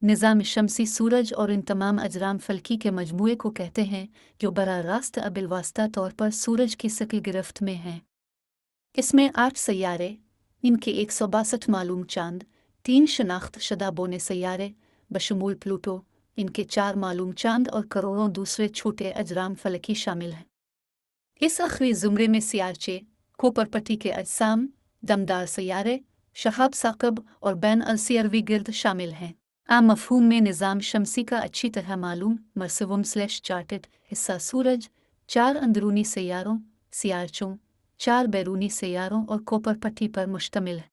निज़ाम शमसी सूरज और इन तमाम अजराम फल्की के मजमूए को कहते हैं जो बराह रास्त बिलवास्ता तौर पर सूरज की शक्ल गिरफ्त में हैं। इसमें 8 सैयारे, इनके 162 मालूम चांद, 3 शनाख्त शुदा बोने सैयारे बशमूल प्लूटो, इनके 4 मालूम चांद और करोड़ों दूसरे छोटे अजराम फलकी शामिल हैं। इस आखिरी ज़ुमरे में सियारचे, कोपरपट्टी के अजसाम, दमदार सैयारे, शहाब साकब और बैन अलसियरवी गिर्द शामिल हैं। आम मफहूम में निज़ाम शमसी का अच्छी तरह मालूम मरसवम/चार्टेड हिस्सा सूरज, 4 अंदरूनी सैयारों सियारचों, 4 बैरूनी सैयारों और कोपरपट्टी पर मुश्तमिल है।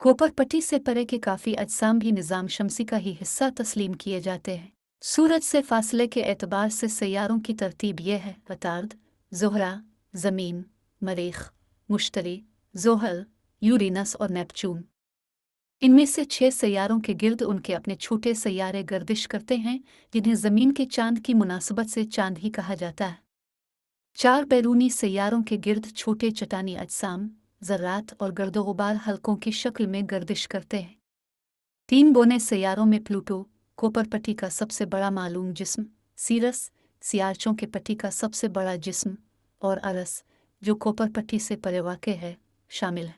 कोपरपट्टी से परे के काफ़ी अजसाम भी निज़ाम शमसी का ही हिस्सा तस्लीम किए जाते हैं। सूरज से फासले के एतबार से सैयारों की तरतीब यह है: अतार्द, ज़ोहरा, ज़मीन, मरीख, मुश्तरी, ज़ोहल, यूरेनस और नेपच्यून। इनमें से 6 सैयारों के गिर्द उनके अपने छोटे सैयारे गर्दिश करते हैं, जिन्हें ज़मीन के चांद की मुनासबत से चांद ही कहा जाता है। 4 बैरूनी सैयारों के गिर्द छोटे चट्टानी अजसाम, ज़र्रात और गर्दो-गुबार हल्कों की शक्ल में गर्दिश करते हैं। 3 बोने सैयारों में प्लूटो, कोपरपट्टी का सबसे बड़ा मालूम जिस्म, सीरस, सियारचों के पट्टी का सबसे बड़ा जिस्म, और अरस, जो कोपरपट्टी से परे वाक़े है, शामिल है।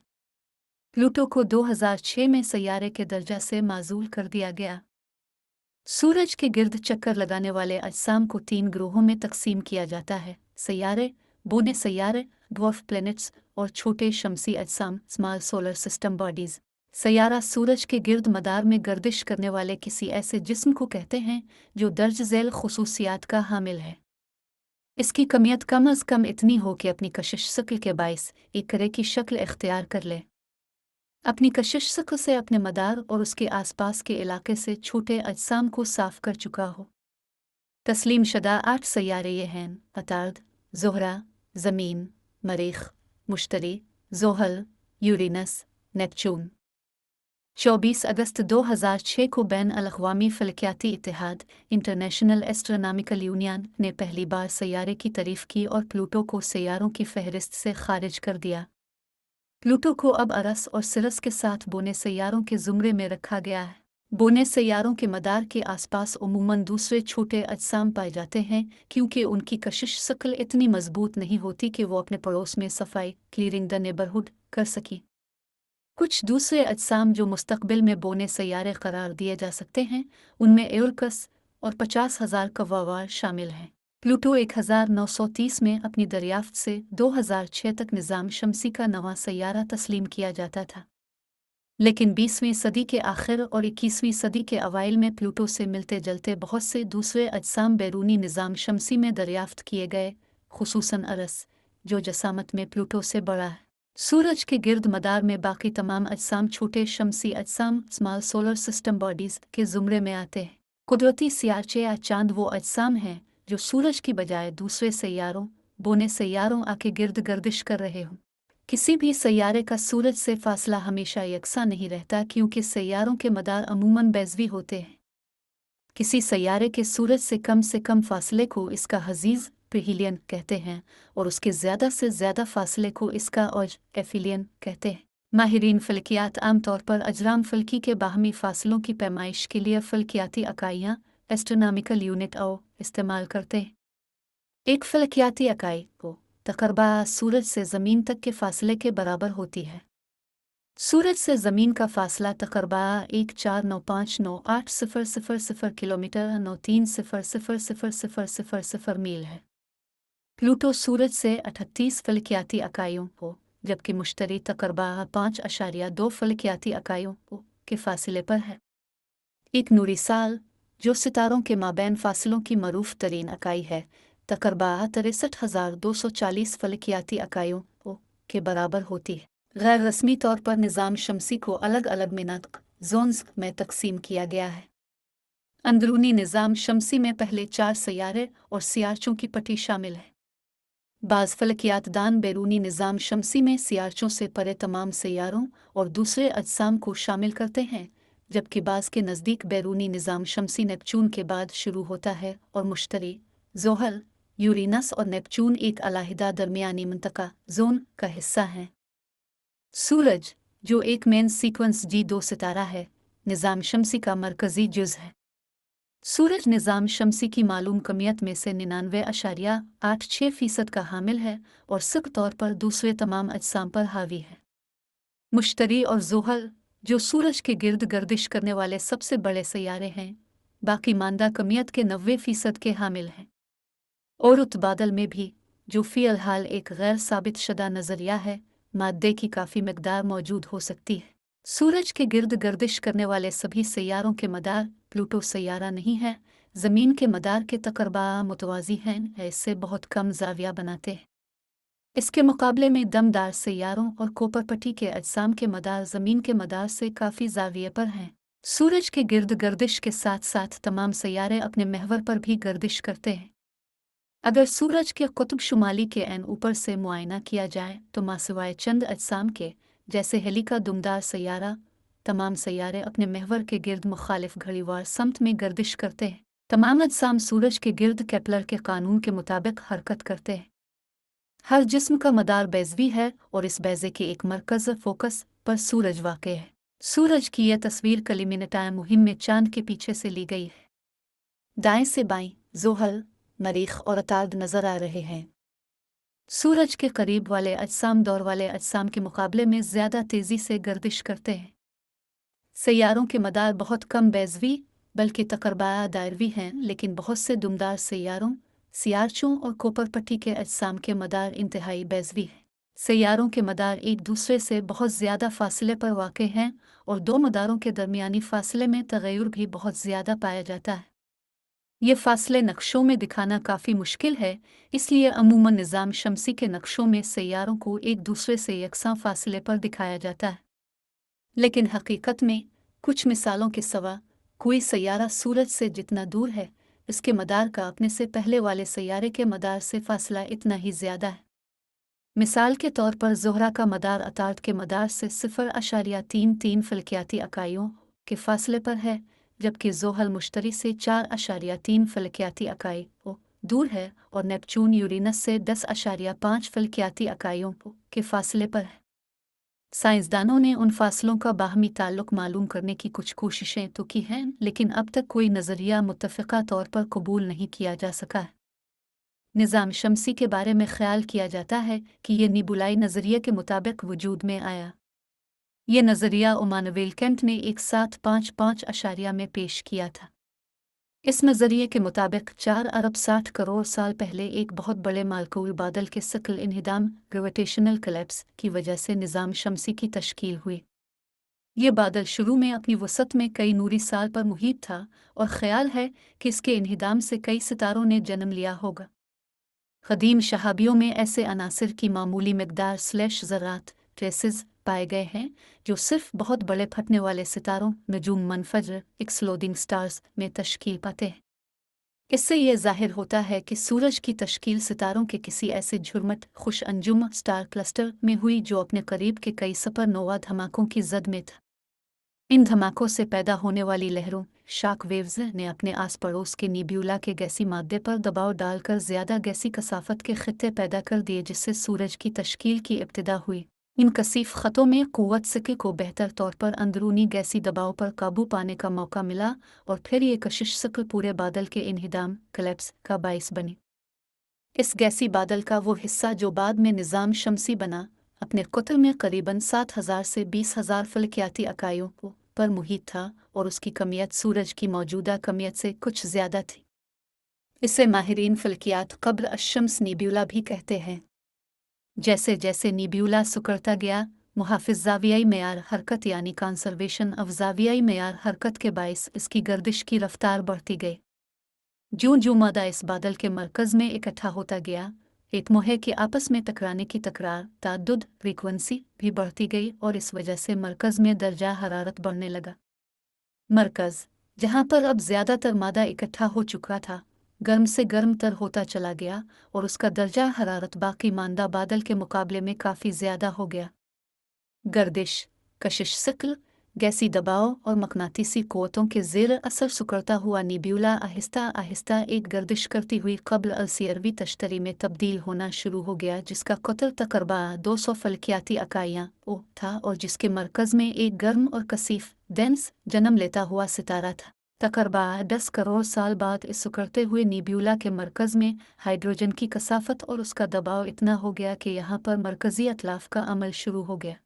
प्लूटो को 2006 में सैयारे के दर्जा से माज़ूल कर दिया गया। सूरज के गिर्द चक्कर लगाने वाले अजसाम को 3 ग्रोहों में तकसीम किया जाता है: सैयारे, बोने सैयारे, ड्वार्फ प्लैनेट्स और छोटे शमसी अजसाम स्मॉल सोलर सिस्टम बॉडीज़। सैयारा सूरज के गिर्द मदार में गर्दिश करने वाले किसी ऐसे जिस्म को कहते हैं जो दर्ज झैल खुसूसियात का हामिल है। इसकी कमियत कम अज़ कम इतनी हो कि अपनी कशिश शक्ल के बाइस एक करे की शक्ल इख्तियार कर ले। अपनी कशिश शक्ल से अपने मदार और उसके आसपास के इलाके से छोटे अजसाम को साफ कर चुका हो। तस्लीम शुदा 8 सैयारे ये हैं: अतार्द, ज़ोहरा, ज़मीन, मरीख, मुश्तरी, ज़ोहल, यूरेनस, नेपच्यून। 24 अगस्त 2006 को बैन अल-अक़वामी फ़लकियाती इत्तेहाद इंटरनेशनल एस्ट्रोनॉमिकल यूनियन ने पहली बार सैयारे की तारीफ़ की और प्लूटो को सैयारों की फ़हरिस्त से खारिज कर दिया। प्लूटो को अब अरस और सिरस के साथ बोने सैयारों के ज़ुमरे में रखा गया है। बोने सैयारों के मदार के आसपास उमूमन दूसरे छोटे अजसाम पाए जाते हैं, क्योंकि उनकी कशिश शक्ल इतनी मजबूत नहीं होती कि वो अपने पड़ोस में सफाई क्लियरिंग द नेबरहुड कर सकें। कुछ दूसरे अजसाम जो मुस्तकबिल में बोने सैयारे करार दिए जा सकते हैं, उनमें एउरकस और 50,000 कव्वावार शामिल हैं। प्लूटो 1930 में अपनी दरियाफ्त से 2006 तक निज़ाम शमसी का नवा सैयारा तस्लीम किया जाता था, लेकिन 20वीं सदी के आखिर और 21वीं सदी के अवाइल में प्लूटो से मिलते जुलते बहुत से दूसरे अजसाम बैरूनी निज़ाम शमसी में दरियाफ्त किए गए, खुसूसन अरस, जो जसामत में प्लूटो से बड़ा है। सूरज के गिर्द मदार में बाकी तमाम अजसाम छोटे शमसी अजसाम स्मॉल सोलर सिस्टम बॉडीज़ के ज़ुमरे में आते हैं। कुदरती सियारचे या चांद वो अजसाम हैं जो सूरज की बजाय दूसरे सैयारों, बोने सैयारों आके गिर्द गर्दिश कर रहे हों। किसी भी सैयारे का सूरज से फासला हमेशा यकसा नहीं रहता, क्योंकि सैयारों के मदार अमूमन बैज़वी होते हैं। किसी सैयारे के सूरज से कम फासले को इसका हजीज़ पेरिहिलियन कहते हैं, और उसके ज़्यादा से ज़्यादा फासले को इसका औज एफिलियन कहते हैं। माहिरीन फ़लकियात आमतौर पर अजराम फ़लकी के बाहमी फासलों की पैमाइश के लिए फ़लकियाती इकाइयाँ एस्ट्रोनॉमिकल यूनिट ओ इस्तेमाल करते हैं। एक फ़लकियाती इकाई को तकरबा सूरज से ज़मीन तक के फासले के बराबर होती है। सूरज से ज़मीन का फासला तकरबा 149580000 किलोमीटर 9300000 मील है। प्लूटो सूरज से 38 फ़लकियाती इकाइयों को, जबकि मुश्तरी तकरबा 5.2 फ़लकियाती इकाइयों के फासले पर है। एक नूरी साल, जो सितारों के माबैन फासलों की मरूफ तरीन इकाई है, तकरबा 63,240 फ़लकियाती इकाइयों के बराबर होती है। गैर रस्मी तौर पर निज़ाम शमसी को अलग अलग मिनात जोन्स में तकसीम किया गया है। अंदरूनी निज़ाम शमसी में पहले 4 सैयारे और सियारचों की पट्टी शामिल है। बाज़ फ़लकियात दान बैरूनी निज़ाम शमसी में सियारचों से परे तमाम सैयारों और दूसरे अजसाम को शामिल करते हैं, जबकि बाज़ के नज़दीक बैरूनी निज़ाम शमसी नेपच्यून के बाद शुरू होता है और मुश्तरी, ज़ोहल, यूरेनस और नेपच्यून एक अलहदा दरमियानी मंतका जोन का हिस्सा हैं। सूरज, जो एक मेन सीक्वेंस G2 सितारा है, निज़ाम शमसी का मरकज़ी जुज़ है। सूरज निज़ाम शमसी की मालूम कमियत में से 99.86% का हामिल है और सिर्फ तौर पर दूसरे तमाम अजसाम पर हावी है। मुश्तरी और ज़ुहल, जो सूरज के गिर्द गर्दिश करने वाले सबसे बड़े सैयारे हैं, बाकी मानदा कमियत के 90% के हामिल हैं। और उत्बादल में भी, जो फ़िलहाल एक गैर साबित शुदा नज़रिया है, मादे की काफ़ी मकदार मौजूद हो सकती है। सूरज के गिर्द गर्दिश करने वाले सभी सैयारों के मदार प्लूटो सैयारा नहीं है, ज़मीन के मदार के तकरबा मुतवाज़ी हैं, इससे बहुत कम ज़ाविया बनाते हैं। इसके मुकाबले में दमदार सैयारों और कोपरपट्टी के अजसाम के मदार ज़मीन के मदार से काफ़ी ज़ाविये पर हैं। सूरज के गिर्द गर्दिश के साथ साथ तमाम सैयारे अपने महवर पर भी गर्दिश करते हैं। अगर सूरज के कुतुब शुमाली के एन ऊपर से मुआयना किया जाए तो मासिवाय चंद अजसाम के, जैसे हेली का दुमदार सैयारा, तमाम सैयारे अपने महवर के गिर्द मुखालिफ घड़ीवार समत में गर्दिश करते हैं। तमाम अजसाम सूरज के गिर्द केपलर के कानून के मुताबिक हरकत करते हैं। हर जिस्म का मदार बैज़वी है और इस बैज़े के एक मरकज़ फोकस पर सूरज वाक़े है। सूरज की यह तस्वीर कलिमिनटाय मुहिम में चांद के पीछे से ली गई है। दाएं से बाएं ज़ुहल, मरीख और अतार्द नज़र आ रहे हैं। सूरज के करीब वाले अजसाम दौर वाले अजसाम के मुकाबले में ज़्यादा तेज़ी से गर्दिश करते हैं। सैयारों के मदार बहुत कम बैज़वी बल्कि तकरबाया दायरवी हैं, लेकिन बहुत से दुमदार सैयारों, सियारचों और कोपरपट्टी के अजसाम के मदार इंतहाई बैज़वी हैं। सैयारों के मदार एक दूसरे से बहुत ज़्यादा फासले पर वाक़े हैं और दो मदारों के दरमियानी फासले में तग़य्युर भी बहुत ज़्यादा पाया जाता है। ये फासले नक्शों में दिखाना काफ़ी मुश्किल है, इसलिए अमूमन निज़ाम शमसी के नक्शों में सैयारों को एक दूसरे से यकसां फासले पर दिखाया जाता है। लेकिन हकीकत में कुछ मिसालों के सिवा कोई सैयारा सूरज से जितना दूर है, इसके मदार का अपने से पहले वाले सैयारे के मदार से फासला इतना ही ज़्यादा है। मिसाल के तौर पर ज़ोहरा का मदार अतार्द के मदार से 0.33 फ़लकियाती इकाइयों के फासले पर है, जबकि ज़ोहल मुश्तरी से 4.3 फ़लकियाती इकाइयों दूर है और नेपच्यून यूरेनस से 10.5 फ़लकियाती इकाइयों के फासले पर है। साइंसदानों ने उन फासलों का बाहमी ताल्लुक मालूम करने की कुछ कोशिशें तो की हैं, लेकिन अब तक कोई नज़रिया मुत्तफ़िक़ा तौर पर कबूल नहीं किया जा सका है। निज़ाम शमसी के बारे में ख्याल किया जाता है कि ये निबुलाई नज़रिए के मुताबिक वजूद में आया। ये नज़रिया इमानुएल कैंट ने 1755 अशारिया में पेश किया था। इस नज़रिए के मुताबिक 4 अरब 60 करोड़ साल पहले एक बहुत बड़े मालकूल बादल के सिकल इन्हिदाम ग्रेविटेशनल कोलैप्स की वजह से निज़ाम शमसी की तश्कील हुई। ये बादल शुरू में अपनी वसत में कई नूरी साल पर मुहीत था और ख्याल है कि इसके इन्हिदाम से कई सितारों ने जन्म लिया होगा। क़दीम शहाबियों में ऐसे अनासिर की मामूली मिक़दार ज़रात ट्रेसेस पाए गए हैं जो सिर्फ बहुत बड़े फटने वाले सितारों नजूम मनफजर एक्सप्लोडिंग स्टार्स में तश्कील पाते हैं। इससे यह ज़ाहिर होता है कि सूरज की तश्कील सितारों के किसी ऐसे झुरमट खुश अंजुम स्टार क्लस्टर में हुई जो अपने करीब के कई सुपरनोवा धमाकों की जद में था। इन धमाकों से पैदा होने वाली लहरों शॉक वेव्स ने अपने आस पड़ोस के निब्यूला के गैसी मादे पर दबाव डालकर ज़्यादा गैसी कसाफत के खित्ते पैदा कर दिए, जिससे सूरज की तश्कील की इब्तिदा हुई। इन कसीफ ख़तों में क़ुव्वत सिके को बेहतर तौर पर अंदरूनी गैसी दबाव पर काबू पाने का मौका मिला और फिर ये कशिश सिकल पूरे बादल के इन्हिदाम कोलैप्स का बाइस बनी। इस गैसी बादल का वो हिस्सा जो बाद में निज़ाम शमसी बना, अपने कुतल में करीबन 7,000 से 20,000 फ़लकियाती इकाइयों पर मुहीत था और उसकी कमियत सूरज की मौजूदा कमियत से कुछ ज़्यादा थी। इसे माहिरीन फ़लकियात क़ब्र अश-शम्स निब्यूला भी कहते हैं। जैसे जैसे निब्यूला सुकड़ता गया, मुहाफ़िज़ ज़ावियाई मेयार हरकत यानी कंसर्वेशन ऑफ ज़ावियाई मेयार हरकत के बाइस इसकी गर्दिश की रफ्तार बढ़ती गई। ज्यों ज्यों मादा इस बादल के मरकज़ में इकट्ठा होता गया, एटमों के आपस में टकराने की तकरार ताद्दुद फ्रीक्वेंसी भी बढ़ती गई और इस वजह से मरकज़ में दर्जा हरारत बढ़ने लगा। मरकज़, जहाँ पर अब ज़्यादातर मादा इकट्ठा हो चुका था, गर्म से गर्म तर होता चला गया और उसका दर्जा हरारत बाकी मानदा बादल के मुकाबले में काफ़ी ज़्यादा हो गया। गर्दिश, कशिश सिकल, गैसी दबाव और मकनातीसी क़ुव्वतों के ज़ेर असर सिकुड़ता हुआ निब्यूला आहिस्ता आहिस्ता एक गर्दिश करती हुई क़ब्र अलसीरवी तश्तरी में तब्दील होना शुरू हो गया, जिसका कुतल तकरबा 200 फल्कियाती इकाइयाँ था और जिसके मरकज़ में एक गर्म और कसीफ डेंस जन्म लेता हुआ सितारा था। तकरबा 10 करोड़ साल बाद इस सिकुड़ते हुए निब्यूला के मरकज़ में हाइड्रोजन की कसाफत और उसका दबाव इतना हो गया कि यहाँ पर मरकज़ी अतलाफ़ का अमल शुरू हो गया।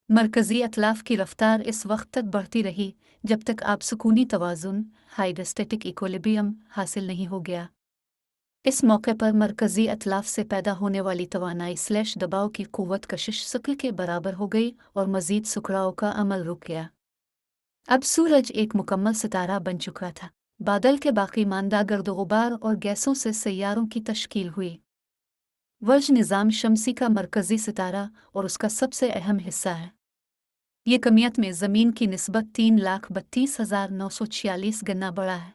मरकज़ी अतलाफ़ की रफ़्तार इस वक्त तक बढ़ती रही जब तक आप सुकूनी तवाज़ुन हाइड्रोस्टैटिक इक्विलिब्रियम हासिल नहीं हो गया। इस मौके पर मरकज़ी अतलाफ़ से पैदा होने वाली तवानाई / दबाव की क़ुव्वत कशिश शक्ल के बराबर हो गई और मज़ीद सुखड़ाव का अमल रुक गया। अब सूरज एक मुकम्मल सितारा बन चुका था। बादल के बाकी मानदा गर्द-गुबार और गैसों से सैयारों की तश्कील हुई। वर्ज निज़ाम शमसी का मरकज़ी सितारा और उसका सबसे अहम हिस्सा है। ये कमियत में ज़मीन की निस्बत 3,32,946 गुना बड़ा है।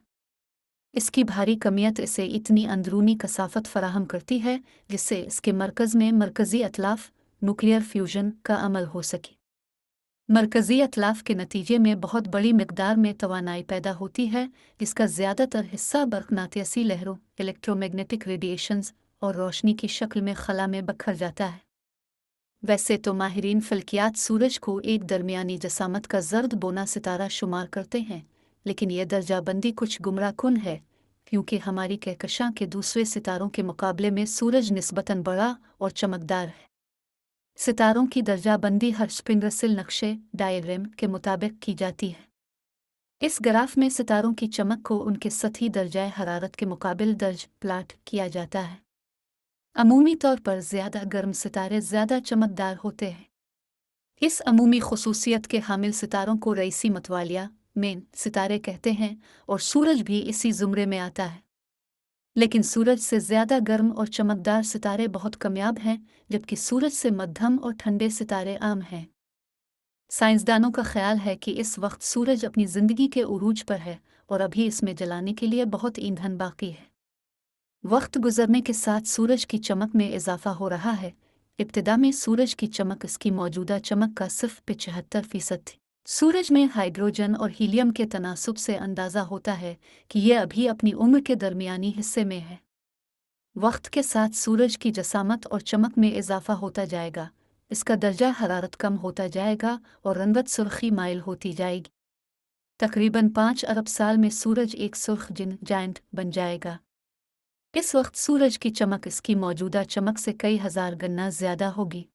इसकी भारी कमियत इसे इतनी अंदरूनी कसाफत फराहम करती है जिससे इसके मरकज़ में मरकज़ी अतलाफ़ न्यूक्लियर फ्यूजन का अमल हो सके। मरकज़ी अतलाफ़ के नतीजे में बहुत बड़ी मिक़दार में तवानाई पैदा होती है, जिसका ज़्यादातर हिस्सा बरक़नातीसी लहरों इलेक्ट्रोमैग्नेटिक रेडिएशंस और रोशनी की शक्ल में खला में बिखर जाता है। वैसे तो माहिरीन फ़ल्कियात सूरज को एक दरमियानी जसामत का ज़र्द बोना सितारा शुमार करते हैं, लेकिन यह दर्जाबंदी कुछ गुमराहकुन है क्योंकि हमारी कहकशां के दूसरे सितारों के मुकाबले में सूरज निस्बतन बड़ा और चमकदार है। सितारों की दर्जाबंदी हर स्पिंडरसिल नक्शे डायग्राम के मुताबिक की जाती है। इस ग्राफ में सितारों की चमक को उनके सतही दर्जाए हरारत के मुकाबिल दर्ज प्लाट किया जाता है। अमूमी तौर पर ज़्यादा गर्म सितारे ज़्यादा चमकदार होते हैं। इस अमूमी खुसूसियत के हामिल सितारों को रईसी मतवालिया मेन सितारे कहते हैं और सूरज भी इसी ज़ुमरे में आता है। लेकिन सूरज से ज़्यादा गर्म और चमकदार सितारे बहुत कमयाब हैं, जबकि सूरज से मध्यम और ठंडे सितारे आम हैं। साइंसदानों का ख्याल है कि इस वक्त सूरज अपनी ज़िंदगी के उरूज पर है और अभी इसमें जलाने के लिए बहुत ईंधन बाकी है। वक्त गुजरने के साथ सूरज की चमक में इजाफा हो रहा है। इब्तिदा में सूरज की चमक इसकी मौजूदा चमक का सिर्फ 75% थी। सूरज में हाइड्रोजन और हीलियम के तनासुब से अंदाज़ा होता है कि यह अभी अपनी उम्र के दरमियानी हिस्से में है। वक्त के साथ सूरज की जसामत और चमक में इजाफा होता जाएगा, इसका दर्जा हरारत कम होता जाएगा और रंगत सुर्खी माइल होती जाएगी। तकरीबन 5 अरब साल में सूरज एक सुर्ख जायंट बन जाएगा। इस वक्त सूरज की चमक इसकी मौजूदा चमक से कई हज़ार गुना ज़्यादा होगी।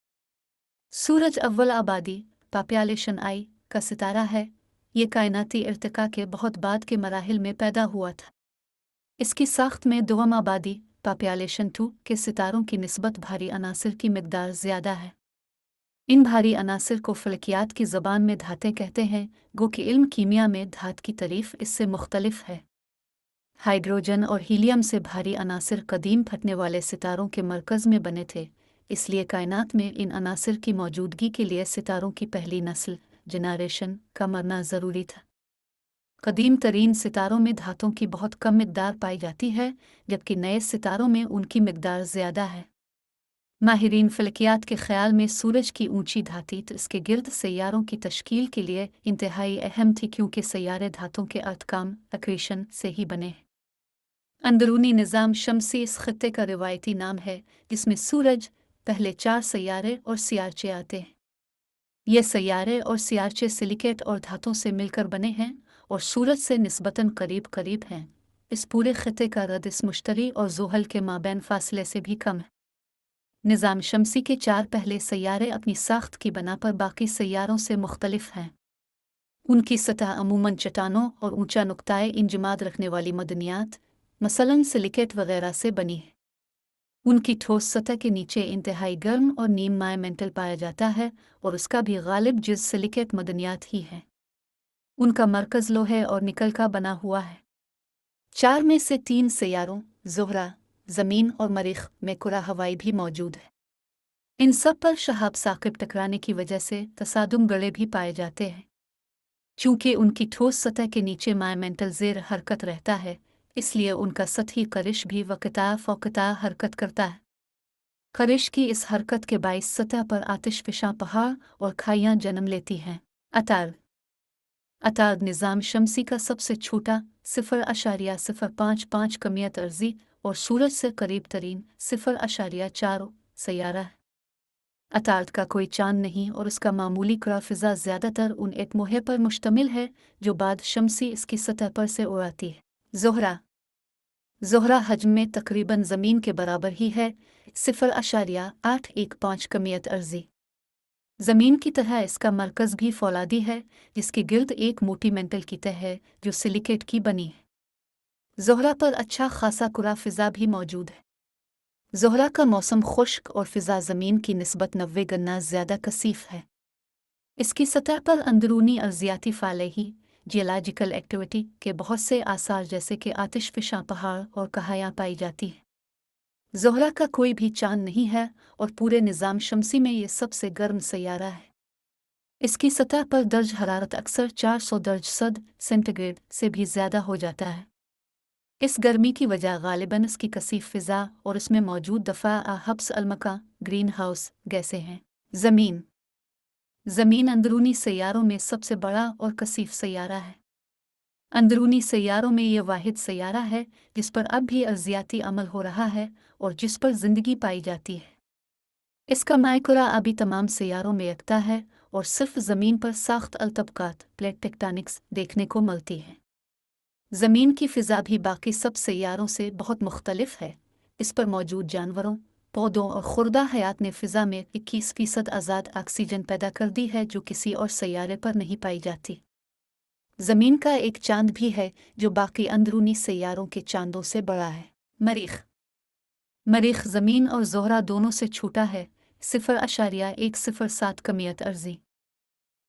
सूरज अव्वल आबादी पॉपुलेशन आई का सितारा है। ये कायनाती इर्तिका के बहुत बाद के मराहिल में पैदा हुआ था। इसकी साख्त में दुआम आबादी पॉपुलेशन 2 के सितारों की निस्बत भारी अनासिर की मिक़दार ज़्यादा है। इन भारी अनासिर को फ़लकियात की ज़बान में धातें कहते हैं, गो कि इल्म कीमिया में धात की तारीफ़ इससे मुख्तलिफ है। हाइड्रोजन और हीलियम से भारी अनासिर कदीम फटने वाले सितारों के मरकज़ में बने थे, इसलिए कायनात में इन अनासिर की मौजूदगी के लिए सितारों की पहली नस्ल जनरेशन का मरना ज़रूरी था। कदीम तरीन सितारों में धातों की बहुत कम मिक़दार पाई जाती है, जबकि नए सितारों में उनकी मिक़दार ज़्यादा है। माहिरीन फ़लकियात के ख़्याल में सूरज की ऊंची धाती तो इसके गिर्द सैयारों की तश्कील के लिए इंतहाई अहम थी, क्योंकि सैयारे धातों के अर्धकाम अक्रीशन से ही बने हैं। अंदरूनी निज़ाम शमसी इस ख़ित्ते का रिवायती नाम है, जिसमें सूरज, पहले 4 सैयारे और सियारचे आते हैं। ये सैयारे और सियारचे सिलिकेट और धातों से मिलकर बने हैं और सूरज से निस्बतन करीब करीब हैं। इस पूरे ख़ित्ते का रदिस मुश्तरी और ज़ुहल के माबैन फ़ासले से भी कम है। निज़ाम शमसी के 4 पहले सैयारे अपनी साख्त की बना पर बाकी सैयारों से मुख्तलिफ हैं। उनकी सतह अमूमन चट्टानों और ऊंचा नुक्ताए इंजमाद रखने वाली मदनियात मसलन सिलिकेट वगैरह से बनी है। उनकी ठोस सतह के नीचे इंतहाई गर्म और नीम माय मेंटल पाया जाता है और उसका भी गालिब जिज़ सिलिकेट मदनियात ही है। उनका मरकज़ लोहे और निकल का बना हुआ है। 4 में से 3 सैयारों ज़ुहरा, ज़मीन और मरीख़ में कुरा हवाई भी मौजूद है। इन सब पर शहाब साकिब टकराने की वजह से तसादुम गड़े भी पाए जाते हैं। चूँकि उनकी ठोस सतह के नीचे मायमेंटल ज़ेर हरकत रहता है, इसलिए उनका सतही करिश भी वक़्ता फ़ौक़ता हरकत करता है। करिश की इस हरकत के बाइस सतह पर आतिशफ़िशां पहाड़ और खाइयाँ जन्म लेती हैं। अतार अताद निज़ाम शमसी का सबसे छोटा 0.05 कमियत अर्जी और सूरज से करीब तरीन 0.4 सैयारा है। अताद का कोई चांद नहीं और उसका मामूली करा फ़िज़ा ज़्यादातर उन एटमोहे पर मुश्तमिल है जो बाद शमसी इसकी सतह पर से उड़ाती है। ज़ोहरा हजम में तकरीबन ज़मीन के बराबर ही है, 0.815 कमियत अर्जी। ज़मीन की तरह इसका मरकज़ भी फौलादी है, जिसके गिर्द एक मोटी मेंटल की तह है जो सिलिकेट की बनी है। ज़ोहरा पर अच्छा खासा कुरा फ़िज़ा भी मौजूद है। ज़ोहरा का मौसम खुश्क और फ़िज़ा ज़मीन की निस्बत 90 गना ज़्यादा कसीफ है। इसकी सतह पर अंदरूनी अर्जियाती फ़ालही जियोलॉजिकल एक्टिविटी के बहुत से आसार जैसे कि आतिशफ़िशां पहाड़ और कहायाँ पाई जाती हैं। ज़ोहरा का कोई भी चांद नहीं है और पूरे निज़ाम शमसी में ये सबसे गर्म सैयारा है। इसकी सतह पर दर्ज हरारत अक्सर 400 दर्ज सद सेंटीग्रेड से भी ज़्यादा हो जाता है। इस गर्मी की वजह गालिबन इसकी कसीफ फ़िज़ा और इसमें मौजूद दफ़ा हब्स अलमका ग्रीन हाउस गैसें हैं। ज़मीन अंदरूनी सैयारों में सबसे बड़ा और कसीफ सैयारा है। अंदरूनी सैयारों में यह वाहिद सैयारा है जिस पर अब भी अर्जियाती अमल हो रहा है और जिस पर ज़िंदगी पाई जाती है। इसका मायकुरा अभी तमाम सैयारों में यकता है और सिर्फ ज़मीन पर साख्त अलतबकात प्लेट टेक्टोनिक्स देखने को मिलती है। ज़मीन की फ़िज़ा भी बाकी सब सैयारों से बहुत मुख्तलिफ है। इस पर मौजूद जानवरों, पौधों और खुर्दा हयात ने फ़िज़ा में 21% आज़ाद ऑक्सीजन पैदा कर दी है जो किसी और सैयारे पर नहीं पाई जाती। ज़मीन का एक चांद भी है जो बाकी अंदरूनी सैयारों के चांदों से बड़ा है। मरीख ज़मीन और ज़ोहरा दोनों से छोटा है, 0.107 कमियत अर्जी।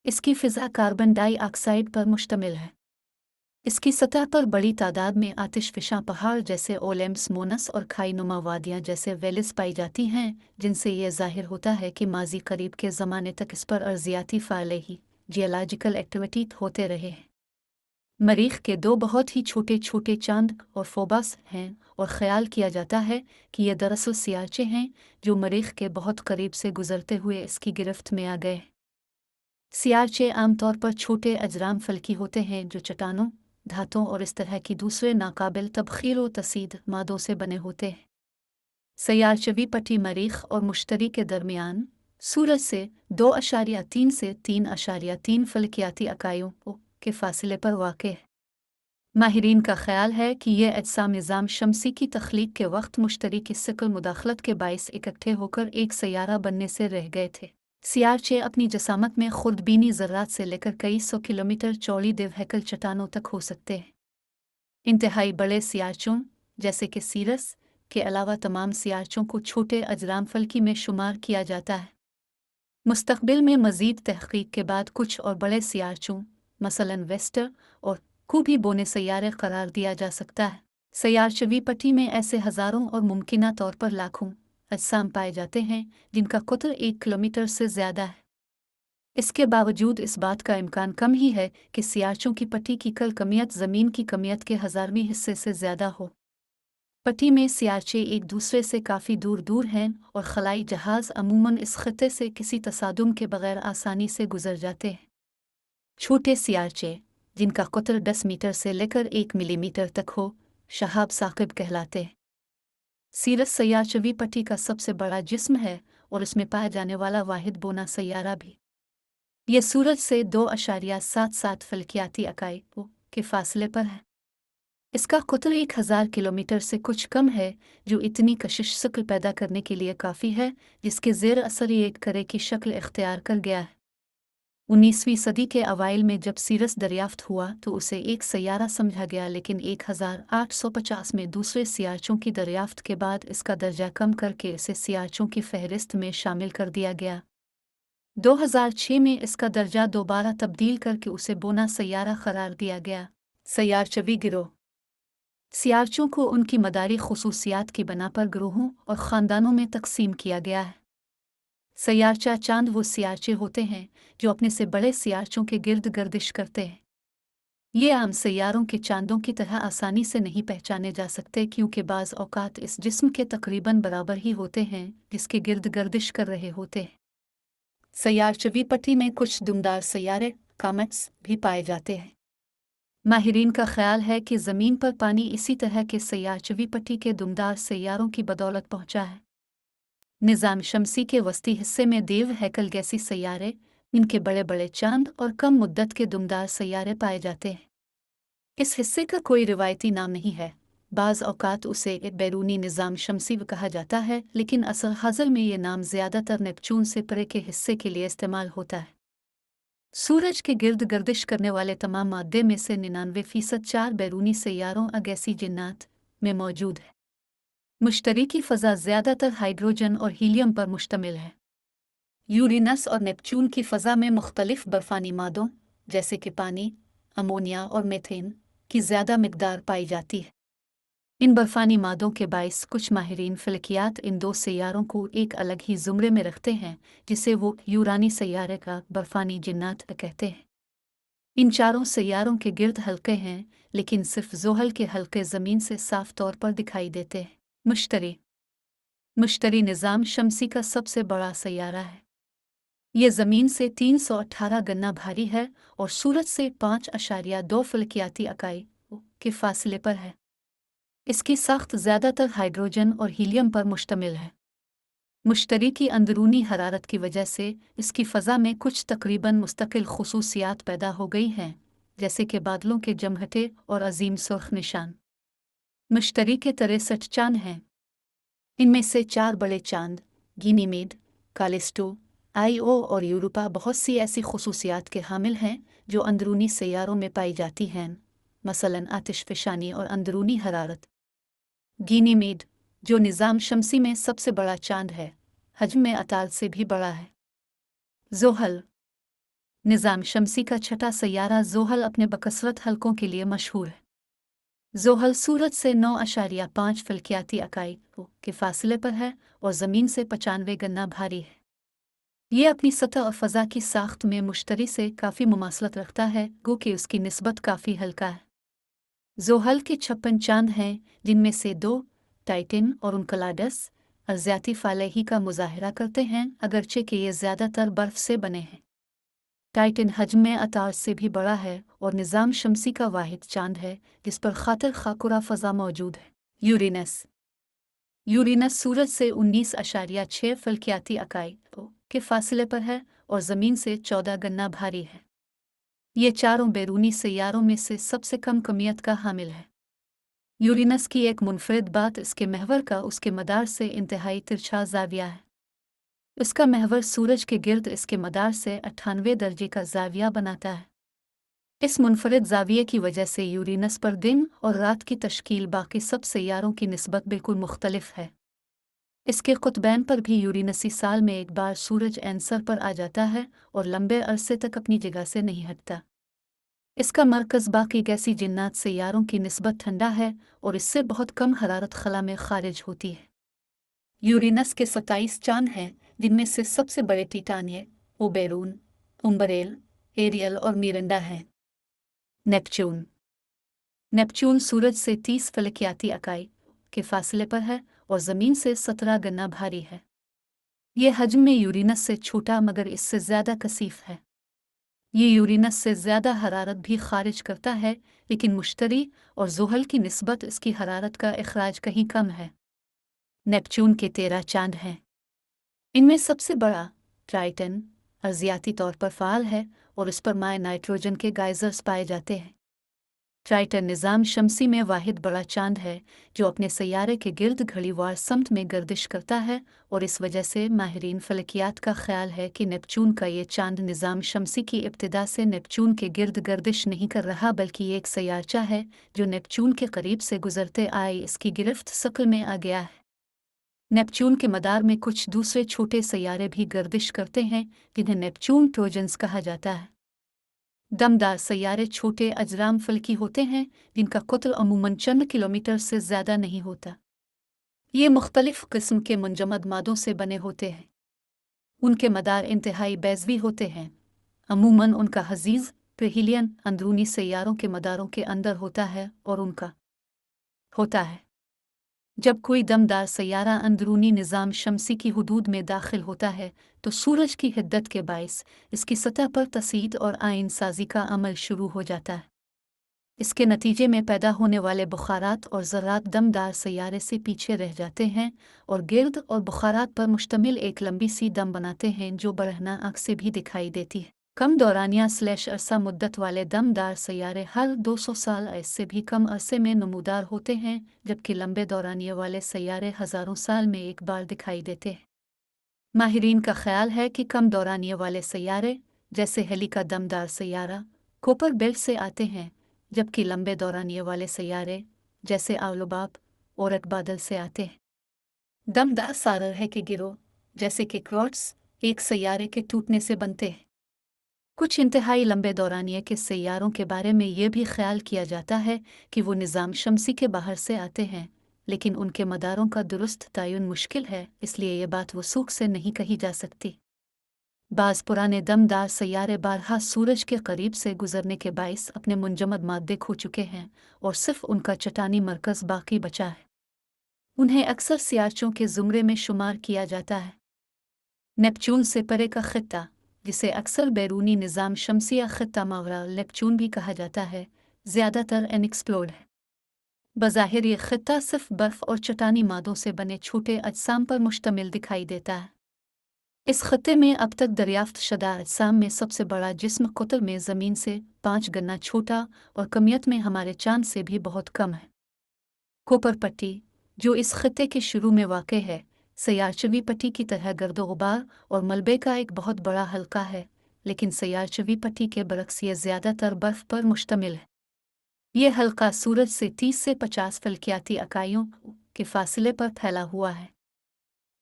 इसकी फ़िज़ा कार्बन डाइऑक्साइड पर मुश्तमिल है। इसकी सतह पर बड़ी तादाद में आतिशफ़िशां पहाड़ जैसे ओलेम्स मोनस और खाईनुमा वादियाँ जैसे वेलिस पाई जाती हैं, जिनसे यह ज़ाहिर होता है कि माजी करीब के ज़माने तक इस पर अर्जियाती फ़ालही जियोलॉजिकल एक्टिविटी होते रहे हैं। मरीख के दो बहुत ही छोटे छोटे चांद और फोबस हैं और ख्याल किया जाता है कि ये दरअसल सियारचे हैं जो मरीख के बहुत करीब से गुजरते हुए इसकी गिरफ्त में आ गए। सियारचे आमतौर पर छोटे अजराम फलकी होते हैं जो चट्टानों, धातों और इस तरह की दूसरे नाकाबिल तबखीर व तसीद मादों से बने होते हैं। सयारचवी पट्टी मरीख और मुश्तरी के दरमियान सूरज से 2.3 से 3.3 फलकियाती इकाइयों के फासले पर वाक़ है। माहिरीन का ख्याल है कि यह अजसाम निज़ाम शमसी की तख्लीक के वक्त मुश्तरी की सिकल मुदाखलत के बाइस इकट्ठे होकर एक सैयारा बनने से रह गए थे। सियारचे अपनी जसामत में खुर्दबीनी ज़र्रात से लेकर कई 100 किलोमीटर चौड़ी दिवहैकल चट्टानों तक हो सकते हैं। इंतहाई बड़े सियारचों जैसे कि सीरस के अलावा तमाम सियारचों को छोटे अजराम फलकी में शुमार किया जाता है। मुस्तकबिल में मज़ीद तहक़ीक़ के बाद कुछ और बड़े सियारचों मसलन वेस्टर और को भी बोने सैयारे करार दिया जा सकता है। सयारचवी पट्टी में ऐसे हज़ारों और मुमकिना तौर पर लाखों अजसाम पाए जाते हैं जिनका कुतर 1 किलोमीटर से ज़्यादा है। इसके बावजूद इस बात का इम्कान कम ही है कि सियारचों की पट्टी की कल कमियत ज़मीन की कमियत के 1000वीं हिस्से से ज़्यादा हो। पट्टी में सियारचे एक दूसरे से काफ़ी दूर दूर हैं और खलाई जहाज़ अमूमन इस खत्ते से किसी तसादुम के बगैर आसानी से गुजर जाते हैं। छोटे सियारचे जिनका कुतर 10 मीटर से लेकर 1 मिलीमीटर तक हो, शहाब साकिब कहलाते हैं। सीरस सयारचवी पट्टी का सबसे बड़ा जिस्म है और इसमें पाया जाने वाला वाहिद बोना सैयारा भी। यह सूरज से 2.77 फलकियाती इकाई के फासले पर है। इसका कुतर 1000 किलोमीटर से कुछ कम है, जो इतनी कशिश शक्ल पैदा करने के लिए काफ़ी है जिसके ज़ेर असर ये एक करे की शक्ल इख्तियार कर गया है। 19वीं सदी के अवाइल में जब सीरस दरियाफ्त हुआ तो उसे एक सैयारा समझा गया, लेकिन 1850 में दूसरे सियारचों की दरियाफ्त के बाद इसका दर्जा कम करके इसे सियारचों की फहरिस्त में शामिल कर दिया गया। 2006 में इसका दर्जा दोबारा तब्दील करके उसे बोना सैयारा करार दिया गया। सयारचवी गिरोह सियारचों को उनकी मदारी खुसूसियात की बना पर ग्रोहों और ख़ानदानों में तकसीम किया गया है। सयारचा चांद वो सियारचे होते हैं जो अपने से बड़े सियारचों के गिर्द गर्दिश करते हैं। ये आम सैयारों के चांदों की तरह आसानी से नहीं पहचाने जा सकते क्योंकि बाज़ औक़ात इस जिस्म के तकरीबन बराबर ही होते हैं जिसके गिर्द गर्दिश कर रहे होते हैं। सयारचवी पट्टी में कुछ दुमदार सैयारे कॉमेट्स भी पाए जाते हैं। माहिरीन का ख्याल है कि ज़मीन पर पानी इसी तरह के सयाहचवी पट्टी के दुमदार सैयारों की बदौलत पहुंचा है। निज़ाम शमसी के वस्ती हिस्से में देव हैकल गैसी सैयारे, इनके बड़े बड़े चांद और कम मुद्दत के दुमदार सैयारे पाए जाते हैं। इस हिस्से का कोई रिवायती नाम नहीं है। बाज़ औक़ात उसे एक बैरूनी निज़ाम शमसी कहा जाता है, लेकिन असल हज़ल में ये नाम ज़्यादातर नेपच्यून से परे के हिस्से के लिए इस्तेमाल होता है। सूरज के गिर्द गर्दिश करने वाले तमाम मादे में से 99% 4 बैरूनी सैयारों अगैसी जिन्नात में मौजूद है। मुश्तरी की फ़ज़ा ज़्यादातर हाइड्रोजन और हीलियम पर मुश्तमिल है। यूरेनस और नेपच्यून की फ़ज़ा में मुख्तलिफ बर्फ़ानी मादों जैसे कि पानी, अमोनिया और मीथेन की ज़्यादा मिक़दार पाई जाती है। इन बर्फ़ानी मादों के बाइस कुछ माहिरीन फ़लकियात इन दो सैयारों को एक अलग ही ज़ुमरे में रखते हैं, जिसे वो यूरानी सैयारे का बर्फ़ानी जिन्नात कहते हैं। इन चारों सैयारों के गिर्द हल्के हैं, लेकिन सिर्फ ज़ोहल के हल्के ज़मीन से साफ तौर पर दिखाई देते हैं। मुश्तरी निज़ाम शमसी का सबसे बड़ा सैयारा है। ये ज़मीन से 318 गना भारी है और सूरज से 5.2 फ़लकियाती इकाई के फासले पर है। इसकी साख्त ज़्यादातर हाइड्रोजन और हीलियम पर मुश्तमिल है। मुश्तरी की अंदरूनी हरारत की वजह से इसकी फ़ज़ा में कुछ तकरीबन मुस्तकिल ख़ुसूसियात पैदा हो गई हैं, जैसे कि बादलों के जमघटे और अजीम सुर्ख निशान। मुश्तरी के 63 चांद हैं। इनमें से 4 बड़े चांद गीनीमेड, कालिस्टो, आईओ और यूरोपा बहुत सी ऐसी ख़ुसूसियात के हामिल हैं जो अंदरूनी सैयारों में पाई जाती हैं, मसलन आतिशफ़शानी और अंदरूनी हरारत। गीनीमेड, जो निज़ाम शमसी में सबसे बड़ा चांद है, हजम में अताल से भी बड़ा है। ज़ोहल, निज़ाम शमसी का छठा सैयारा ज़ोहल अपने बकसरत हल्कों के लिए मशहूर है। ज़ोहल सूरज से 9.5 फ़लकियाती इकाई के फासले पर है और ज़मीन से 95 गना भारी है। ये अपनी सतह और फ़ज़ा की साख्त में मुश्तरी से काफ़ी मुमासलत रखता है, गो कि उसकी निस्बत काफ़ी हल्का है। ज़ोहल के 56 चांद हैं, जिनमें से 2 टाइटन और उनकलाडस अर्ज़ियाती फ़ालेही का मुज़ाहरा करते हैं, अगरचे कि ये ज़्यादातर बर्फ़ से बने हैं। टाइटन हजम में अतार से भी बड़ा है और निज़ाम शमसी का वाहिद चांद है जिस पर खातिर खाकुरा फ़ज़ा मौजूद है। यूरेनस सूरज से 19.6 फ़लकियाती इकाई के फासले पर है और ज़मीन से 14 गना भारी है। ये चारों बैरूनी सैयारों में से सबसे कम कमियत का हामिल है। यूरेनस की एक मुनफरिद बात इसके महवर का उसके मदार से इंतहाई तिरछा ज़ाविया है। इसका महवर सूरज के गिर्द इसके मदार से 98 दर्जे का ज़ाविया बनाता है। इस मुनफरिद ज़ाविये की वजह से यूरेनस पर दिन और रात की तश्कील बाकी सब सैयारों की निस्बत बिल्कुल मुख्तलिफ है। इसके कुतबैन पर भी यूरेनसी साल में एक बार सूरज एंसर पर आ जाता है और लंबे अरसे तक अपनी जगह से नहीं हटता। इसका मरकज़ बाकी गैसी जिन्नात सैयारों की निस्बत ठंडा है और इससे बहुत कम हरारत खला में खारिज होती है। यूरेनस के 27 चांद हैं, जिनमें से सबसे बड़े टिटानिया, ओबेरून, उम्बरेल, एरियल और मिरंडा हैं। नेपच्यून सूरज से 30 फ़लकियाती इकाई के फासले पर है और ज़मीन से 17 गना भारी है। ये हजम में यूरेनस से छोटा मगर इससे ज़्यादा कसीफ है। ये यूरेनस से ज़्यादा हरारत भी खारिज करता है, लेकिन मुश्तरी और ज़ोहल की निस्बत इसकी हरारत का इखराज कहीं कम है। नेपच्यून के 13 चांद हैं। इनमें सबसे बड़ा ट्राइटन अर्ज़ियाती तौर पर फ़ाल है और इस पर माए नाइट्रोजन के गाइज़र्स पाए जाते हैं। ट्राइटन निज़ाम शमसी में वाहिद बड़ा चांद है जो अपने सैयारे के गिर्द घड़ीवार समत में गर्दिश करता है और इस वजह से माहिरीन फ़लकियात का ख्याल है कि नेपच्यून का ये चांद निज़ाम शमसी की इब्तिदा से नेपच्यून के गिर्द गर्दिश नहीं कर रहा, बल्कि ये एक सैयारचा है जो नेपच्यून के करीब से गुजरते आए इसकी गिरफ्त शक्ल में आ गया है। नेपच्यून के मदार में कुछ दूसरे छोटे सैयारे भी गर्दिश करते हैं, जिन्हें नेपच्यून ट्रोजन्स कहा जाता है। दमदार सैयारे छोटे अजराम फलकी होते हैं, जिनका कुतल अमूमन चंद किलोमीटर से ज़्यादा नहीं होता। ये मुख्तलिफ़ किस्म के मुंजमद मादों से बने होते हैं। उनके मदार इंतहाई बैज़वी होते हैं। अमूमन उनका हजीज़ पेहिलियन अंदरूनी सैयारों के मदारों के अंदर होता है और उनका होता है। जब कोई दमदार सैयारा अंदरूनी निज़ाम शमसी की हुदूद में दाखिल होता है तो सूरज की हिद्दत के बायस इसकी सतह पर तसीद और आइन साजी का अमल शुरू हो जाता है। इसके नतीजे में पैदा होने वाले बुखारात और ज़र्रात दमदार सैयारे से पीछे रह जाते हैं और गिर्द और बुखारात पर मुश्तमिल एक लंबी सी दम बनाते हैं जो बरहना आँख से भी दिखाई देती है। कम दौरानिया / अरसा मुद्दत वाले दमदार सैयारे हर 200 साल इससे भी कम अरसे में नमूदार होते हैं, जबकि लंबे दौरानिये वाले सैयारे हज़ारों साल में एक बार दिखाई देते हैं। माहिरीन का ख्याल है कि कम दौरानिये वाले सैयारे जैसे हेली का दमदार सैयारा कोपर बेल्ट से आते हैं, जबकि लंबे दौरानिये वाले सैयारे जैसे आलुबाब औरत बादल से आते हैं। दमदार सारर है कि गिरोह जैसे कि क्वार्ट्स एक सैयारे के टूटने से बनते हैं। कुछ इंतहाई लंबे दौरानिये के सैयारों के बारे में ये भी ख्याल किया जाता है कि वो निज़ाम शमसी के बाहर से आते हैं, लेकिन उनके मदारों का दुरुस्त तयन मुश्किल है, इसलिए ये बात वसूख से नहीं कही जा सकती। बाज़ पुराने दमदार सैयारे बारहा सूरज के करीब से गुजरने के बायस अपने मुंजमद मादे खो चुके हैं और सिर्फ उनका चट्टानी मरकज़ बाकी बचा है। उन्हें अक्सर सियाचों के ज़ुमरे में शुमार किया जाता है। नेपच्यून से परे का खित्ता, जिसे अक्सर बैरूनी निज़ाम शमसिया खित्ता मावरा नेपच्यून भी कहा जाता है, ज़्यादातर अनएक्सप्लोर्ड है। बज़ाहिर ये खित्ता सिर्फ बर्फ़ और चट्टानी मादों से बने छोटे अजसाम पर मुश्तमिल दिखाई देता है। इस खत्ते में अब तक दरियाफ्त शुदा अजसाम में सबसे बड़ा जिस्म कुतुब में ज़मीन से 5 गुना छोटा और कमियत में हमारे चांद से भी बहुत कम है। कोपर पट्टी, जो इस खत्ते के शुरू में वाक़े है, सयारचवी पट्टी की तरह गर्दो गुबार और मलबे का एक बहुत बड़ा हल्का है, लेकिन सयारचवी पट्टी के बरक्स ये ज़्यादातर बर्फ़ पर मुश्तमिल है। ये हल्का सूरज से 30 से 50 फल्कियाती इकाइयों के फासले पर फैला हुआ है।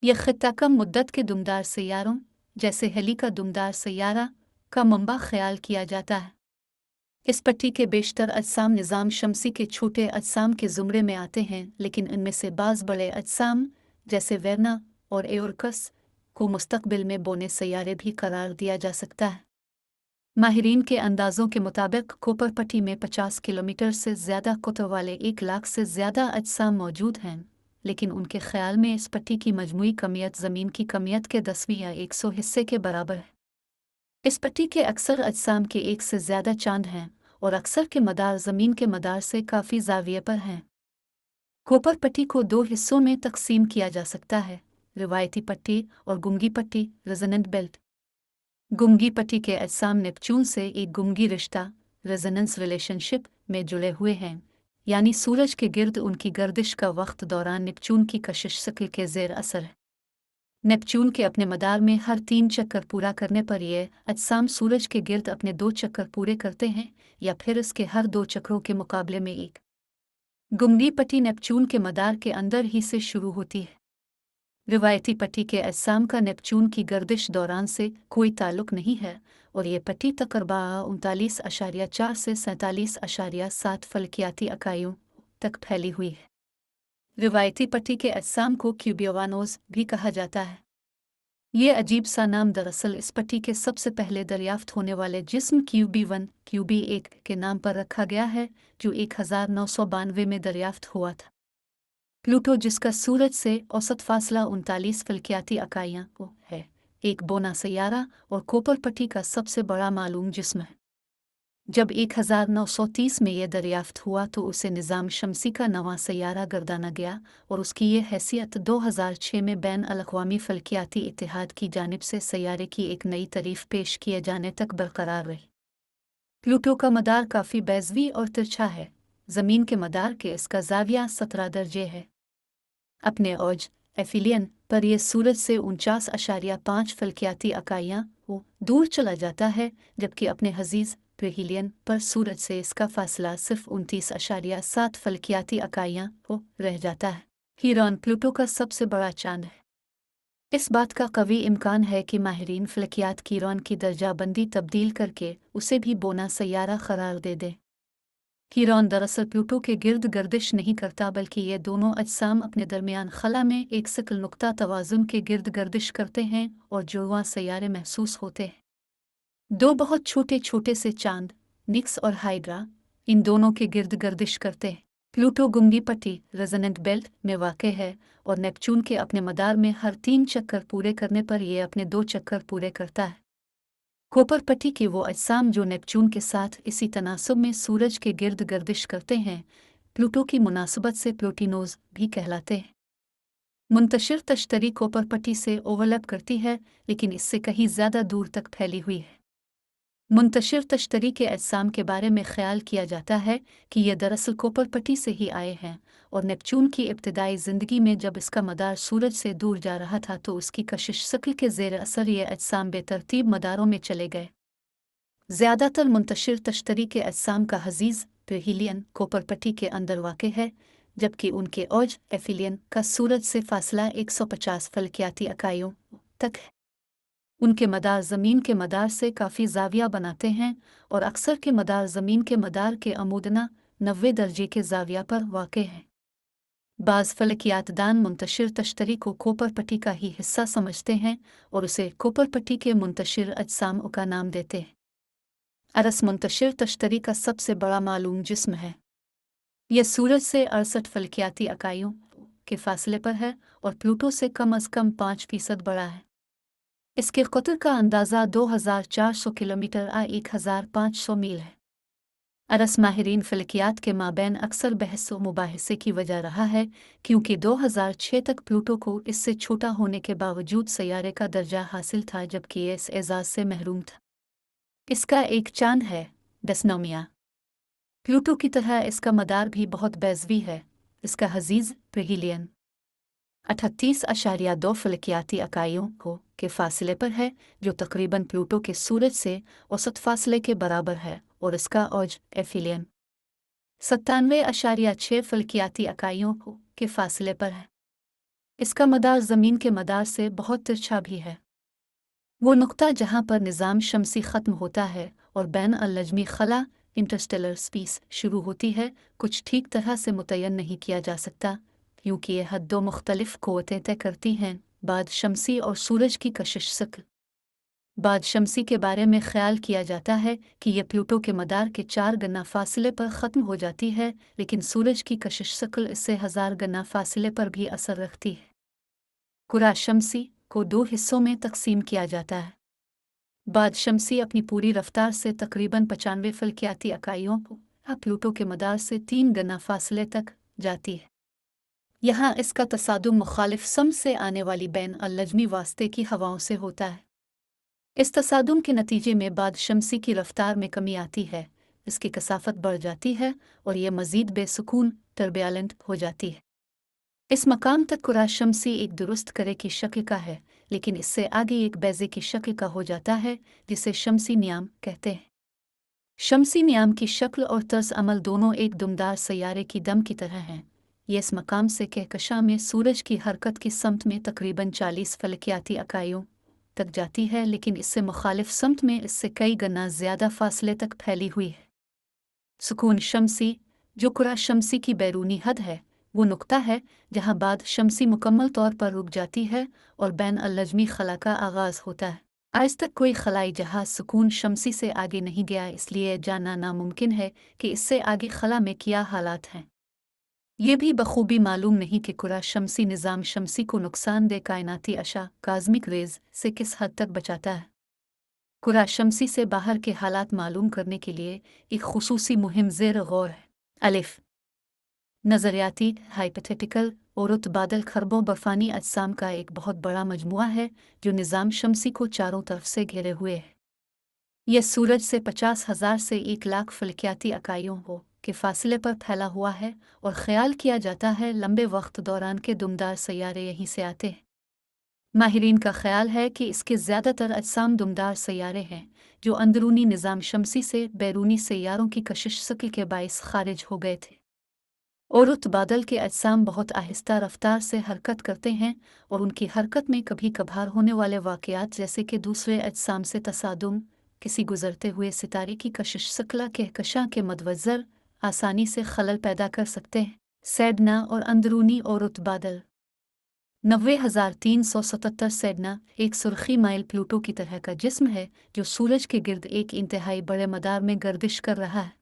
यह खित्ता कम मुद्दत के दुमदार सैयारों जैसे हेली का दुमदार सैयारा का मंबा ख्याल किया जाता है। इस पट्टी के बेशतर अजसाम निज़ाम शमसी के छोटे अजसाम के ज़ुमरे में आते हैं, लेकिन इनमें से बाज़ बड़े अजसाम जैसे वेरना और एओरकस को मुस्तकबिल में बोने सैयारे भी करार दिया जा सकता है। माहिरीन के अंदाज़ों के मुताबिक कोपर पट्टी में 50 किलोमीटर से ज़्यादा कुतुब वाले 1 लाख से ज़्यादा अजसाम मौजूद हैं, लेकिन उनके ख्याल में इस पट्टी की मजमूई कमियत ज़मीन की कमियत के 10वीं या 100 हिस्से के बराबर है। इस पट्टी के अक्सर अजसाम के एक से ज़्यादा चांद हैं और अक्सर के मदार ज़मीन के मदार से काफ़ी ज़ाविये पर हैं। कोपर पट्टी को 2 हिस्सों में तकसीम किया जा सकता है, रिवायती पट्टी और गुंगी पट्टी रेजोनेंट बेल्ट। गुंगी पट्टी के अजसाम नेपच्यून से एक गुंगी रिश्ता रेजोनेंस रिलेशनशिप में जुड़े हुए हैं, यानी सूरज के गिर्द उनकी गर्दिश का वक्त दौरान नेपच्यून की कशिश शक्ल के ज़ेर असर है। नेपच्यून के अपने मदार में हर 3 चक्कर पूरा करने पर यह अजसाम सूरज के गिर्द अपने 2 चक्कर पूरे करते हैं, या फिर इसके हर 2 चक्रों के मुकाबले में एक। गुंगी पट्टी नेपच्यून के मदार के अंदर ही से शुरू होती है। रिवायती पट्टी के अजसाम का नेपच्यून की गर्दिश दौरान से कोई ताल्लुक नहीं है और ये पट्टी तकरीबन 39.4 से 47.7 फल्कियाती इकाइयों तक फैली हुई है। रिवायती पट्टी के अजसाम को क्यूबियोवानोज भी कहा जाता है। ये अजीब सा नाम दरअसल इस पट्टी के सबसे पहले दरियाफ्त होने वाले जिस्म QB1 QB1 के नाम पर रखा गया है, जो 1992 में दरियाफ्त हुआ था। प्लूटो, जिसका सूरज से औसत फासला 39 फल्कियाती इकाइयाँ है, एक बोना सैयारा और कोपर पट्टी का सबसे बड़ा मालूम जिस्म है। जब 1930 में यह दरियाफ्त हुआ तो उसे निज़ाम शमसी का नवां सैयारा गर्दाना गया और उसकी ये हैसियत 2006 में बैन अल-अक़वामी फ़ल्कियाती इत्तेहाद की जानिब से सैयारे की एक नई तारीफ़ पेश किए जाने तक बरकरार रही। प्लूटो का मदार काफ़ी बैज़वी और तिरछा है। ज़मीन के मदार के इसका ज़ाविया 17 दर्जे है। अपने औज एफिलियन पर यह सूरज से 49.5 फल्कियाती इकाइयाँ दूर चला जाता है, जबकि अपने हजीज़ पेरिहिलियन पर सूरज से इसका फासला सिर्फ 29.7 फल्कियाती इकाइयाँ रह जाता है। कीरॉन प्लूटो का सबसे बड़ा चांद है। इस बात का कवी इम्कान है कि माहिरीन फ़लकियात कीरॉन की दर्जाबंदी तब्दील करके उसे भी बोना सैयारा करार दे दें। कीरॉन दरअसल प्लूटो के गिर्द गर्दिश नहीं करता, बल्कि ये दोनों अजसाम अपने दरमियान खला में एक सिकल नुक्ता तवाज़ुन के गिर्द गर्दिश करते हैं और जुड़वां सैयारे महसूस होते हैं। 2 बहुत छोटे छोटे से चांद निक्स और हाइड्रा इन दोनों के गिर्द गर्दिश करते हैं। प्लूटो गुंगी पट्टी रेजोनेंट बेल्ट में वाक़ है और नेपच्यून के अपने मदार में हर 3 चक्कर पूरे करने पर यह अपने 2 चक्कर पूरे करता है। कोपर पट्टी के वो अजसाम जो नेपच्यून के साथ इसी तनासब में सूरज के गिर्द गर्दिश करते हैं, प्लूटो की मुनासबत से प्लूटिनोज भी कहलाते हैं। मुंतशिर तश्तरी कोपर पट्टी से ओवरलैप करती है, लेकिन इससे कहीं ज़्यादा दूर तक फैली हुई है। मुंतशिर तश्तरी के अजसाम के बारे में ख्याल किया जाता है कि ये दरअसल कोपर पट्टी से ही आए हैं और नेपच्यून की इब्तदाई ज़िंदगी में जब इसका मदार सूरज से दूर जा रहा था तो उसकी कशिश शक्ल के ज़ेर असर ये अजसाम बेतरतीब मदारों में चले गए। ज़्यादातर मुंतशिर तश्तरी के अजसाम का हजीज़ पेरिहिलियन कोपर पट्टी के अंदर वाक़ है, जबकि उनके औज एफिलियन का सूरज से फासला 150 फल्कियाती इकाइयों तक है। उनके मदार ज़मीन के मदार से काफ़ी ज़ाविया बनाते हैं और अक्सर के मदार ज़मीन के मदार के अमूदना 90 दर्जे के ज़ाविया पर वाक़ है। बाज़ फलकियातदान मुंतशिर तश्तरी को कोपर पट्टी का ही हिस्सा समझते हैं और उसे कोपर पट्टी के मुंतशिर अजसाम का नाम देते हैं। अरस मुंतशिर तश्तरी का सबसे बड़ा मालूम जिस्म है। यह सूरज से 68 फल्कियाती इकाइयों के फासले पर है और प्लूटो से कम अज़ कम 5% बड़ा है। इसके क़ुतर का अंदाज़ा 2400 किलोमीटर 1500 मील है। अरस माहिरीन फ़लकियात के माबैन अक्सर बहस व मुबाहिसे की वजह रहा है, क्योंकि 2006 तक प्लूटो को इससे छोटा होने के बावजूद सैयारे का दर्जा हासिल था, जबकि ये इस एजाज़ से महरूम था। इसका एक चांद है, डेस्नोमिया। प्लूटो की तरह इसका मदार भी बहुत बैज़वी है। इसका हजीज़ पेरिहिलियन 38.2 फलकियाती इकाइयों के फासले पर है, जो तकरीबन प्लूटो के सूरज से औसत फासले के बराबर है, और इसका औज एफिलियन 97.6 फल्कियाती इकाइयों के फासले पर है। इसका मदार ज़मीन के मदार से बहुत तिरछा भी है। वो नुक्ता जहाँ पर निज़ाम शमसी ख़त्म होता है और बैन अल-नजमी खला इंटरस्टेलर स्पेस शुरू होती है, कुछ ठीक तरह से मुतय्यन नहीं किया जा सकता, क्योंकि ये हद दो मुख्तलिफ क़ुव्वतें तय करती हैं, बाद शमसी और सूरज की कशिश शक्ल। बाद शमसी के बारे में ख्याल किया जाता है कि यह प्लूटो के मदार के 4 गना फासले पर ख़त्म हो जाती है, लेकिन सूरज की कशिश शक्ल इससे 1000 गना फासले पर भी असर रखती है। कुरा शमसी को 2 हिस्सों में तकसीम किया जाता है। बाद शमसी अपनी पूरी रफ्तार से तकरीबन 95 फल्कियाती इकाइयों प्लूटो के मदार से 3 गना फासले तक जाती है। यहाँ इसका तसादुम मुखालिफ सम से आने वाली बैन अल-नजमी वास्ते की हवाओं से होता है। इस तसादुम के नतीजे में बाद शमसी की रफ्तार में कमी आती है, इसकी कसाफत बढ़ जाती है और यह मज़ीद बेसुकून टर्बुलेंट हो जाती है। इस मकाम तक कुरा शमसी एक दुरुस्त करे की शक्ल का है, लेकिन इससे आगे एक बैज़े की शक्ल का हो जाता है, जिसे शमसी नियाम कहते हैं। शमसी नियाम की शक्ल और तर्ज अमल दोनों एक दुमदार सैयारे की दम की तरह हैं। ये इस मकाम से कहकशां में सूरज की हरकत की समत में तकरीबन 40 फलकियाती इकाइयों तक जाती है, लेकिन इससे मुखालिफ समत में इससे कई गुना ज़्यादा फासले तक फैली हुई है। सुकून शमसी, जो कुरा शमसी की बैरूनी हद है, वो नुक्ता है जहाँ बाद शमसी मुकम्मल तौर पर रुक जाती है और बैन अल-नजमी खला का आगाज़ होता है। आज तक कोई खलाई जहाज़ सुकून शमसी से आगे नहीं गया, इसलिए जानना नामुमकिन है कि इससे आगे खला में क्या हालात हैं। ये भी बखूबी मालूम नहीं कि कुरा शमसी निज़ाम शमसी को नुकसानदेह कायनाती अशा काज़मिक रेज़ से किस हद तक बचाता है। कुरा शमसी से बाहर के हालात मालूम करने के लिए एक खुसूसी मुहिम ज़ेर गौर है। अलिफ नज़रियाती हाइपोथेटिकल औरत बादल खरबों बर्फ़ानी अजसाम का एक बहुत बड़ा मजमुआ है जो निज़ाम शमसी को चारों तरफ से घेरे हुए है। यह सूरज से 50,000 से 1,00,000 फल्कियाती इकाइयों के फासले पर फैला हुआ है और ख्याल किया जाता है लंबे वक्त दौरान के दुमदार सैयारे यहीं से आते हैं। माहिरीन का ख्याल है कि इसके ज़्यादातर अजसाम दुमदार सैयारे हैं जो अंदरूनी निज़ाम शमसी से बैरूनी सैयारों की कशिश शक्ल के बाइस खारिज हो गए थे। औरत बादल के अजसाम बहुत आहिस्ता रफ्तार से हरकत करते हैं और उनकी हरकत में कभी कभार होने वाले वाक़यात जैसे कि दूसरे अजसाम से तसादुम, किसी गुजरते हुए सितारे की कशिश शक्ल कहकशां के मदवज़र आसानी से खलल पैदा कर सकते हैं। सैडना और अंदरूनी औरत बादल 90,377 सैडना एक सुर्खी माइल प्लूटो की तरह का जिस्म है जो सूरज के गिर्द एक इंतहाई बड़े मदार में गर्दिश कर रहा है।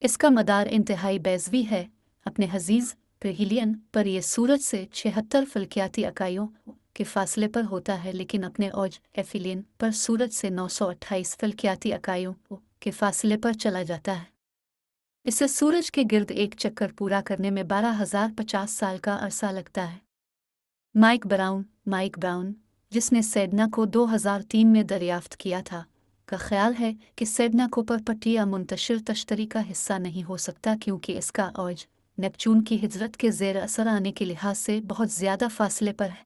इसका मदार इंतहाई बैज़वी है, अपने हजीज परहिलियन पर यह सूरज से 76 फल्कियाती इकाइयों के फासले पर होता है, लेकिन अपने औज एफिलियन पर सूरज से 928 फल्कियाती इकाइयों के फासले पर चला जाता है। इससे सूरज के गिर्द एक चक्कर पूरा करने में 12,050 साल का अरसा लगता है। माइक ब्राउन, जिसने सेडना को 2003 में दरियाफ्त किया था, का ख्याल है कि सेडना कोपरपट्टी या मुंतशिर तश्तरी का हिस्सा नहीं हो सकता, क्योंकि इसका औज नेपचून की हिजरत के ज़ेर असर आने के लिहाज से बहुत ज़्यादा फासले पर है।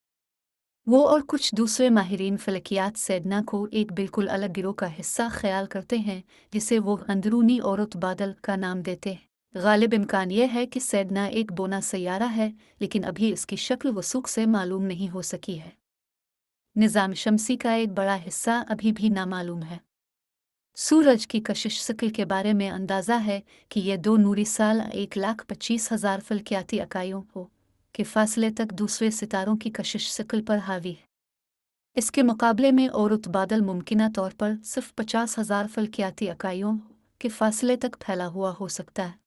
वो और कुछ दूसरे माहिरीन फलकियात सेडना को एक बिल्कुल अलग गिरोह का हिस्सा ख्याल करते हैं, जिसे वो अंदरूनी औरत बादल का नाम देते हैं। गालिब इम्कान यह है कि सेडना एक बोना सैयारा है, लेकिन अभी इसकी शक्ल वसूख से मालूम नहीं हो सकी है। निज़ाम शमसी का एक बड़ा हिस्सा अभी भी नामालूम है। सूरज की कशिश शक्ल के बारे में अंदाज़ा है कि यह 2 नूरी साल 1,25,000 फल्कियाती इकाइयों के फासले तक दूसरे सितारों की कशिश शक्ल पर हावी है। इसके मुकाबले में औरुत बादल मुमकिना तौर पर सिर्फ 50,000 फल्कियाती इकाइयों के फासले तक फैला हुआ हो सकता है।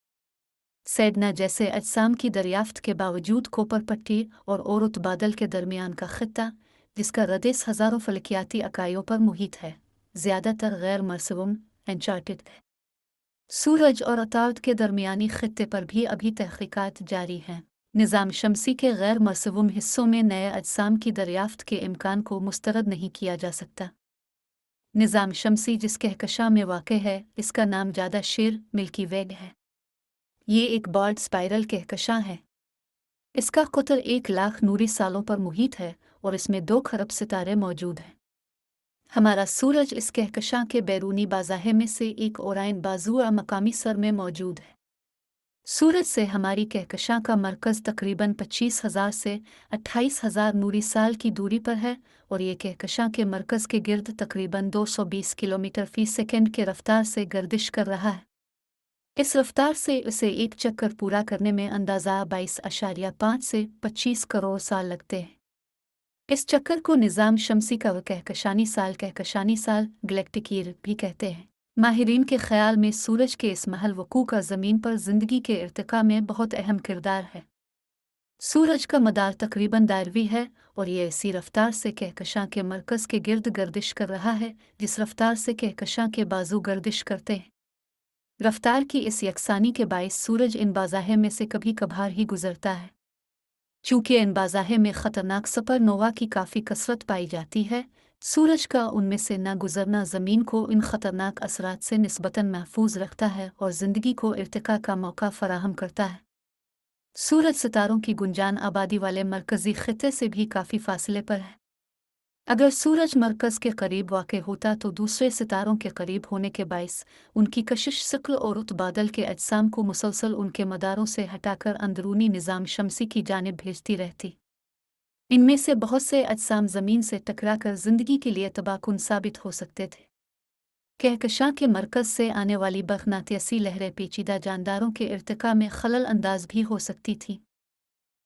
सेडना जैसे अजसाम की दरियाफ्त के बावजूद कोपरपट्टी और औरुत बादल के दरमियान का खित्ता, जिसका रदेस हज़ारों फल्कियाती इकाइयों पर मुहित है, ज़्यादातर गैर मरसूम एनचार्टेड है। सूरज और अतार्द के दरमियानी खित्ते पर भी अभी तहकीकात जारी हैं। निज़ाम शमसी के गैर मरसूम हिस्सों में नए अजसाम की दरियाफ्त के इम्कान को मुस्तरद नहीं किया जा सकता। निज़ाम शमसी जिस कहकशां में वाक़ है, इसका नाम ज़्यादा शेर मिल्की वेग है। ये एक बॉर्ड स्पाइरल कहकशां है। इसका कुतर 1,00,000 नूरी सालों पर मुहित है और इसमें 2 खरब सितारे मौजूद हैं। हमारा सूरज इस कहकशां के बैरूनी बाज़ाहे में से एक ओराइन बाजू और मकामी सर में मौजूद है। सूरज से हमारी कहकशां का मरकज़ तकरीबन 25,000 से 28,000 नूरी साल की दूरी पर है और ये कहकशां के मरकज़ के गिर्द तकरीबन 220 किलोमीटर फ़ी सेकंड के रफ्तार से गर्दिश कर रहा है। इस रफ्तार से इसे एक चक्कर पूरा करने में अंदाज़ा 22.5 से 25 करोड़ साल लगते हैं। इस चक्कर को निज़ाम शमसी का कहकशानी साल गैलेक्टिक ईयर भी कहते हैं। माहिरीन के ख्याल में सूरज के इस महल वकू का ज़मीन पर ज़िंदगी के इर्तिका में बहुत अहम किरदार है। सूरज का मदार तकरीबन दायरवी है और यह इसी रफ्तार से कहकशां के मरकज़ के गिर्द गर्दिश कर रहा है, जिस रफ्तार से कहकशां के बाजू गर्दिश करते हैं। रफ्तार की इस यकसानी के बाइस सूरज इन बाज़ाहे में से कभी कभार ही गुजरता है। चूँकि इन बाज़ाहे में ख़तरनाक सुपरनोवा की काफ़ी कसरत पाई जाती है, सूरज का उनमें से न गुजरना ज़मीन को इन ख़तरनाक असरात से निस्बतन महफूज रखता है और ज़िंदगी को इर्तिका का मौका फ़राहम करता है। सूरज सितारों की गुंजान आबादी वाले मरकज़ी ख़ित्ते से भी काफ़ी फासले पर है। अगर सूरज मरकज़ के करीब वाक़ होता तो दूसरे सितारों के करीब होने के बाइस उनकी कशिश शक्ल और रुत बादल के अजसाम को मुसलसल उनके मदारों से हटाकर अंदरूनी निज़ाम शमसी की जानिब भेजती रहती। इनमें से बहुत से अजसाम ज़मीन से टकराकर ज़िंदगी के लिए तबाहकुन साबित हो सकते थे। कहकशां के मरकज़ से आने वाली बरक़नातीसी लहरें पेचीदा जानदारों के इर्तिका में खलल अंदाज भी हो सकती थी।